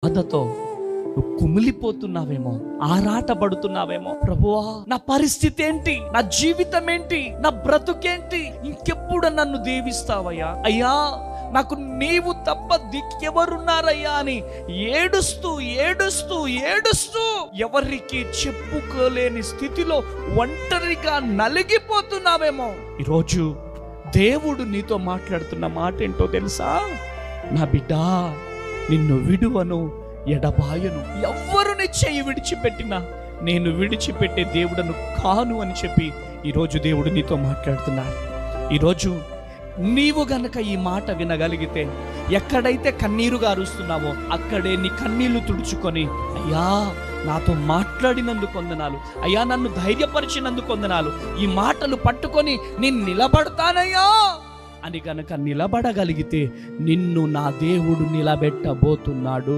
బాధతో నువ్వు కుమిలిపోతున్నావేమో, ఆరాట పడుతున్నావేమో. ప్రభువా, నా పరిస్థితి ఏంటి, నా జీవితం ఏంటి, నా బ్రతుకేంటి, ఇంకెప్పుడు నన్ను దీవిస్తావయ్యా? అయ్యా, నాకు నీవు తప్ప దిక్కెవరున్నారయ్యా అని ఏడుస్తూ ఏడుస్తూ ఏడుస్తూ ఎవరికి చెప్పుకోలేని స్థితిలో ఒంటరిగా నలిగిపోతున్నావేమో. ఈరోజు దేవుడు నీతో మాట్లాడుతున్న మాట ఏంటో తెలుసా? నా బిడ్డా, నిన్ను విడువను, ఎడబాయను. ఎవ్వరు నీ చెయ్యి విడిచిపెట్టినా నేను విడిచిపెట్టే దేవుడను కాను అని చెప్పి ఈరోజు దేవుడు నీతో మాట్లాడుతున్నాడు. ఈరోజు నీవు గనక ఈ మాట వినగలిగితే, ఎక్కడైతే కన్నీరుగా అరుస్తున్నావో అక్కడే నీ కన్నీళ్లు తుడుచుకొని, అయ్యా నాతో మాట్లాడినందుకు వందనాలు, అయ్యా నన్ను ధైర్యపరిచినందుకు వందనాలు, ఈ మాటలు పట్టుకొని నేను నిలబడతానయ్యా అని గనక నిలబడగలిగితే నిన్ను నా దేవుడు నిలబెట్టబోతున్నాడు.